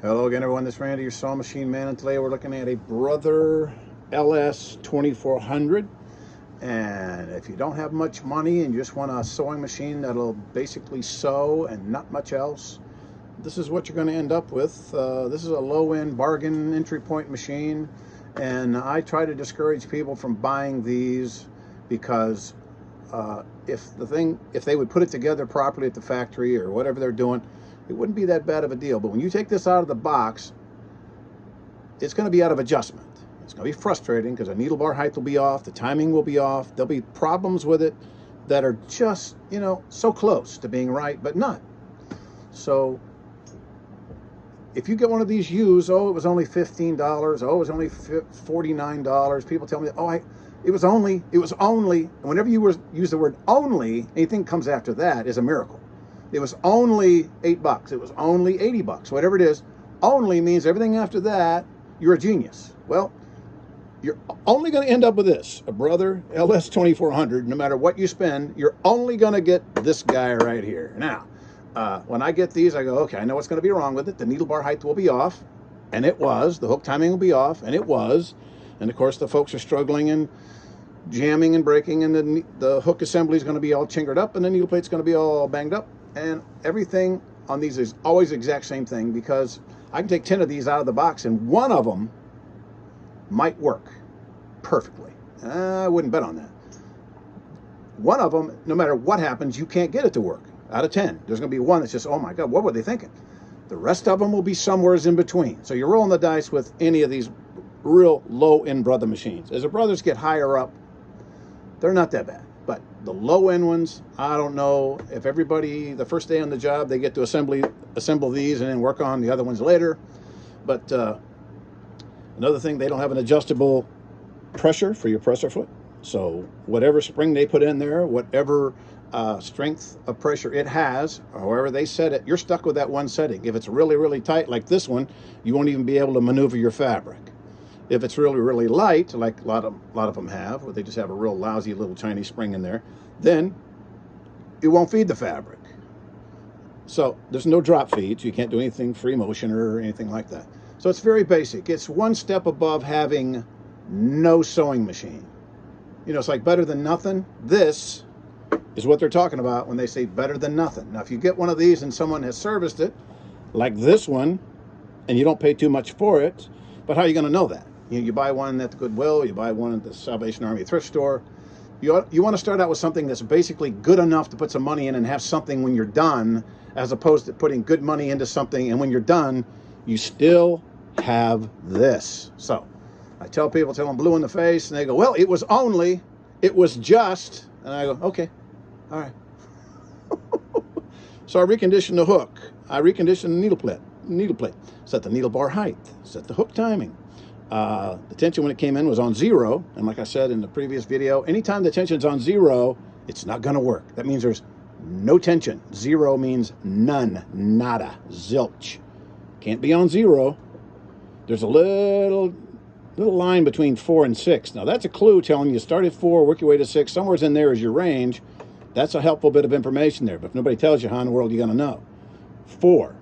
Hello again, everyone. This is Randy, your sewing machine man, and today we're looking at a Brother LS-2400. And if you don't have much money and you just want a sewing machine that'll basically sew and not much else, this is what you're going to end up with. This is a low-end bargain entry point machine, and I try to discourage people from buying these because if they would put it together properly at the factory or whatever they're doing, it wouldn't be that bad of a deal. But when you take this out of the box, it's going to be out of adjustment. It's going to be frustrating because the needle bar height will be off, the timing will be off, there'll be problems with it that are just, so close to being right, but not. So if you get one of these used, oh, it was only $15, oh, it was only $49. People tell me, oh, it was only, and whenever you use the word only, anything comes after that is a miracle. It was only $8, it was only $80, whatever it is. Only means everything after that, you're a genius. Well, you're only going to end up with this, a Brother LS-2400. No matter what you spend, you're only going to get this guy right here. Now, when I get these, I go, okay, I know what's going to be wrong with it. The needle bar height will be off, and it was. The hook timing will be off, and it was. And of course, the folks are struggling and jamming and breaking, and the hook assembly is going to be all chingered up, and the needle plate's going to be all banged up. And everything on these is always the exact same thing, because I can take 10 of these out of the box and one of them might work perfectly. I wouldn't bet on that. One of them, no matter what happens, you can't get it to work. Out of 10, there's going to be one that's just, oh my God, what were they thinking? The rest of them will be somewhere in between. So you're rolling the dice with any of these real low-end Brother machines. As the Brothers get higher up, they're not that bad. But the low-end ones, I don't know if everybody, the first day on the job, they get to assemble these and then work on the other ones later. But another thing, they don't have an adjustable pressure for your presser foot. So whatever spring they put in there, whatever strength of pressure it has, or however they set it, you're stuck with that one setting. If it's really, really tight like this one, you won't even be able to maneuver your fabric. If it's really, really light, like a lot of them have, where they just have a real lousy little tiny spring in there, then it won't feed the fabric. So there's no drop feed, so you can't do anything free motion or anything like that. So it's very basic. It's one step above having no sewing machine. It's like better than nothing. This is what they're talking about when they say better than nothing. Now, if you get one of these and someone has serviced it, like this one, and you don't pay too much for it, but how are you going to know that? You buy one at the Goodwill, you buy one at the Salvation Army thrift store. You want to start out with something that's basically good enough to put some money in and have something when you're done, as opposed to putting good money into something and when you're done, you still have this. So I tell people till I'm blue in the face, and they go, well, it was just, and I go, okay, all right. So I reconditioned the hook. I reconditioned the needle plate. Set the needle bar height. Set the hook timing. The tension when it came in was on 0, and like I said in the previous video, anytime the tension's on 0, it's not going to work. That means there's no tension. 0 means none, nada, zilch. Can't be on 0. There's a little line between 4 and 6. Now that's a clue telling you start at 4, work your way to 6. Somewhere's in there is your range. That's a helpful bit of information there. But if nobody tells you, how in the world are you going to know? 4,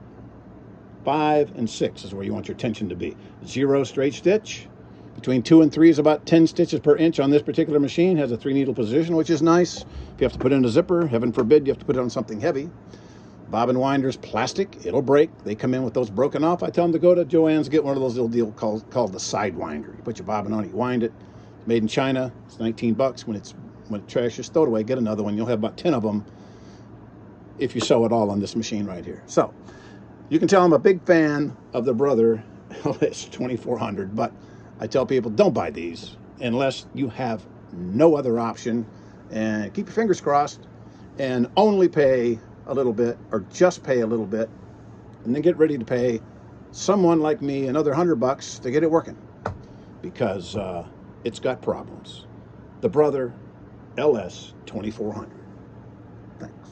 5, and 6 is where you want your tension to be. 0 straight stitch. Between 2 and 3 is about 10 stitches per inch on this particular machine. Has a 3-needle position, which is nice. If you have to put it in a zipper, heaven forbid you have to put it on something heavy. Bobbin winders, plastic, it'll break. They come in with those broken off. I tell them to go to Joann's, get one of those little deals called the side winder. You put your bobbin on it, you wind it. It's made in China. It's $19. When it trashes, throw it away, get another one. You'll have about 10 of them if you sew it all on this machine right here. So you can tell I'm a big fan of the Brother LS-2400, but I tell people don't buy these unless you have no other option, and keep your fingers crossed and only pay a little bit, or just pay a little bit, and then get ready to pay someone like me another $100 to get it working, because it's got problems. The Brother LS-2400. Thanks.